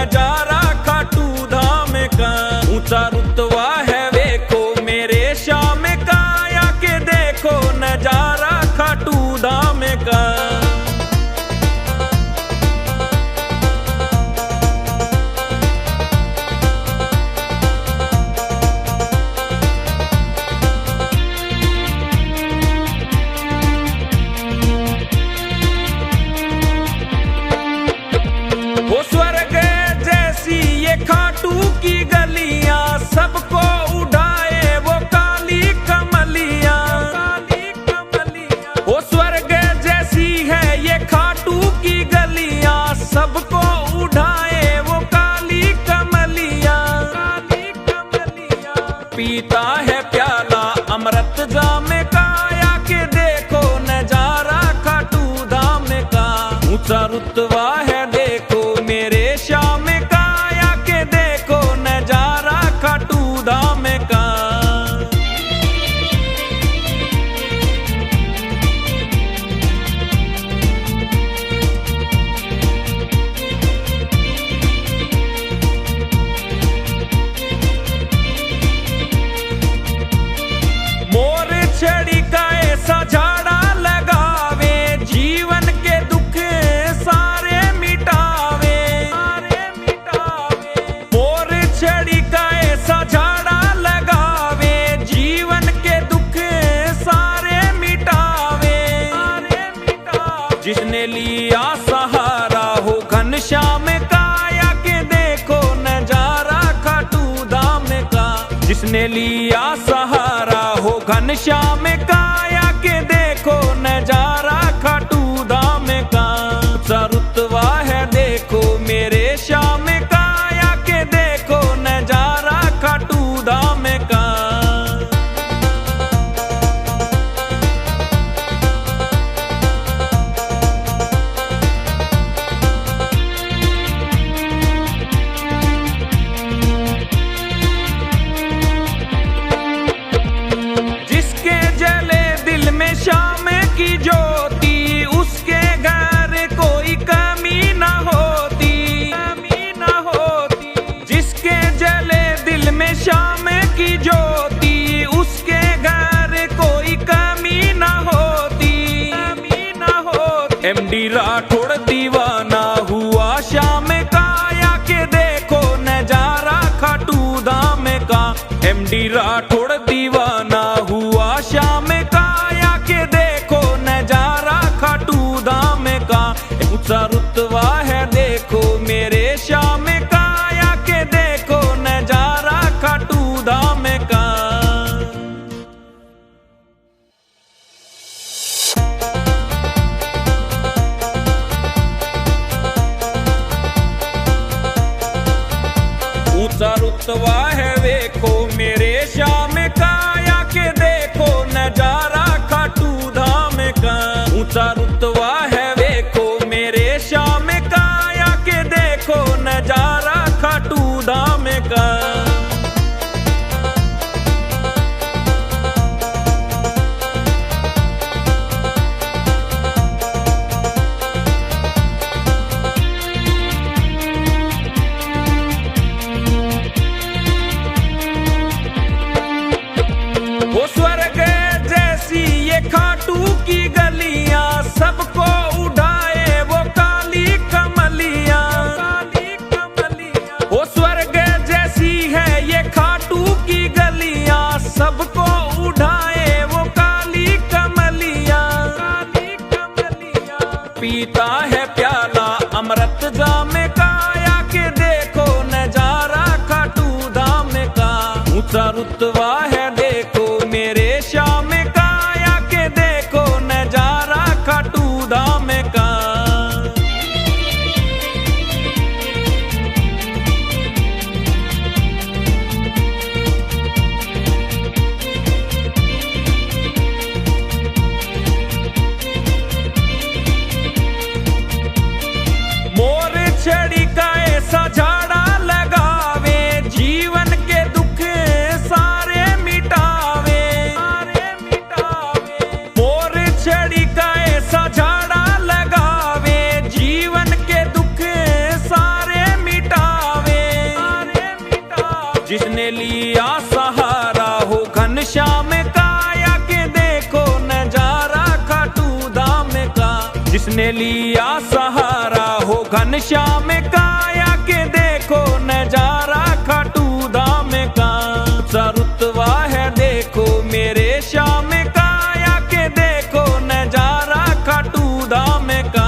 नजारा खाटू धाम का। ऊंचा रुतबा है देखो मेरे श्याम का, आके देखो नजारा खाटू धाम का। वो स्वर्ग जैसी ये खाटू की गलियां, सबको उड़ाए वो काली कमलियां। वो स्वर्ग जैसी है ये खाटू की गलियां, सबको उड़ाए वो काली कमलियां। पीता है प्याला अमृत जाम का, आके देखो नजारा खाटू धाम का। ऊंचा रुतबा है देखो मेरे श्याम का, आके देखो नजारा खाटू धाम का। मोर छड़ी का ऐसा झाड़ा लगावे, जीवन के दुख सारे मिटावे। मोर छड़ी का ऐसा झाड़ा लगावे, जीवन के दुख सारे मिटावे। जिसने लिया सहारा हो घनश्याम का, आके देखो नजारा खाटू धाम का। जिसने लिया सहारा हो घनश्याम का, आके देखो नजारा खाटू धाम का। ऊंचा रुतबा है देखो मेरे श्याम का, आके देखो नजारा खाटू धाम का। जिसके जले दिल में श्याम की ज्योति, उसके घर कोई कमी न होती। जिसके जले दिल में श्याम की ज्योति, उसके घर कोई कमी न होती। एमडी राठौड़ दीवाना हुआ श्याम का, आके देखो नजारा खाटू धाम का। एमडी राठौड़ दीवाना हुआ श्याम का, आके देखो नजारा खाटू धाम का। ऊंचा रुतबा है देखो मेरे श्याम का, आके देखो नजारा खाटू धाम का। ऊंचा रुतबा है देखो मेरे श्याम का, आके देखो नजारा खाटू धाम का। ऊंचा रुतबा है देखो मेरे श्याम का, आके देखो नजारा खाटू धाम का। जिसने लिया सहारा हो घनश्याम काया के देखो नजारा खाटू धाम का। जिसने लिया सहारा हो घनश्याम काया के देखो नजारा खाटू धाम का। ऊंचा रुतबा है देखो मेरे श्याम काया के देखो नजारा खाटू धाम का।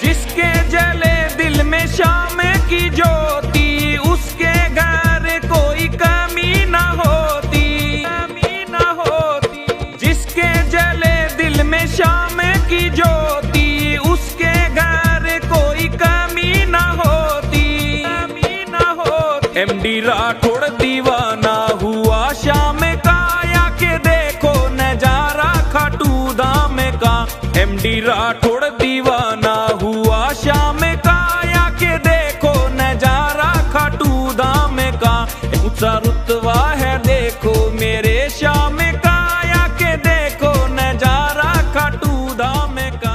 जिसके जले दिल में श्याम की ज्योति उसके घर कोई कमी न होती, कमी न होती। जिसके जले दिल में श्याम की ज्योति उसके घर कोई कमी न होती, कमी न होती। एमडी राठौड़ दीवाना हुआ श्याम काया के देखो नजारा खाटू धाम का। एमडी राठौड़ दीवाना हुआ श्याम काया के देखो नजारा खाटू धाम का। ऊंचा रुतबा है देखो मेरे श्याम काया के देखो नजारा खाटू धाम का।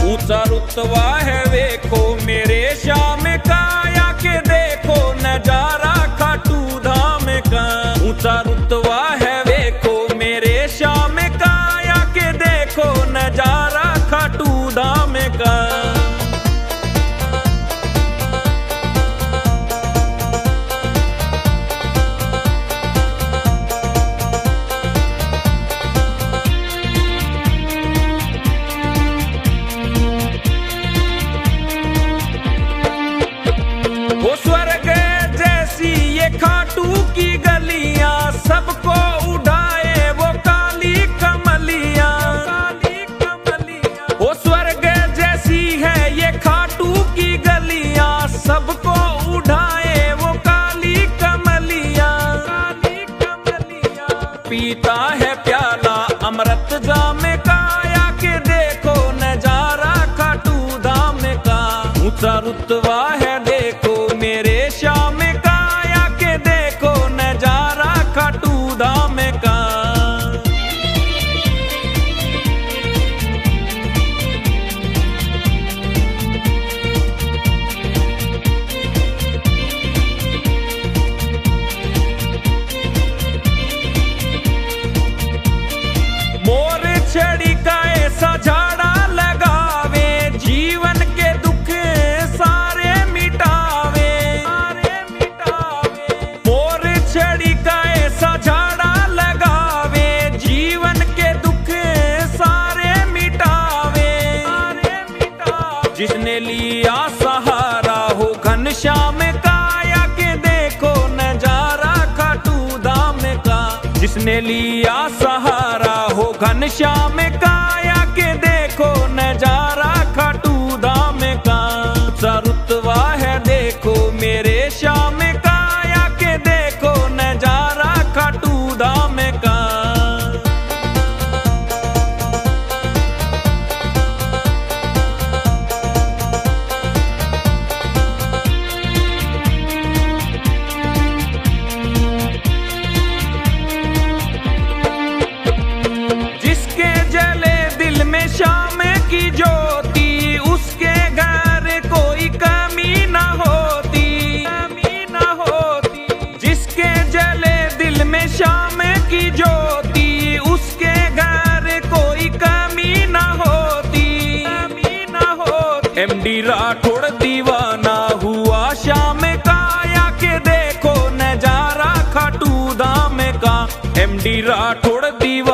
ऊंचा रुतबा है देखो मेरे श्याम काया के देखो नजारा खाटू धाम का। ऊंचा रुतबा है देखो मेरे श्याम काया के देखो नजारा खाटू धाम का। वो स्वर्ग जैसी ये खाटू की गलियां सबको उड़ाए वो काली कमलियां, काली कमलियां। वो स्वर्ग जैसी है ये खाटू की गलियां सबको उड़ाए वो काली कमलियां, काली कमलियां। पीता है प्याला अमृत जाम काया के देखो नजारा खाटू धाम का। ऊंचा रुतबा है देखो मेरे श्याम काया के देखो नजारा खाटू धाम का। मोर छड़ी का ऐसा झाड़ा लगावे जीवन के दुख सारे मिटावे, सारे मिटावे। मोर छड़ी का ऐसा झाड़ा लगावे जीवन के दुख सारे मिटावे, सारे मिटावे। जिसने लिया सहारा हो घनश्याम काया के देखो नजारा खाटू धाम का। जिसने लिया सहारा हो घनश्याम काया के देखो नजारा खाटू धाम का। ऊंचा रुतबा है देखो मेरे श्याम काया के देखो नजारा खाटू धाम का। जिसके जले दिल में श्याम की ज्योति उसके घर कोई कमी न होती, कमी न होती। जिसके जले दिल में श्याम की ज्योति उसके घर कोई कमी न होती, कमी न होती। एमडी राठौड़ दीवाना हुआ श्याम काया के देखो नजारा खाटू धाम का। एमडी राठौड़ दीवाना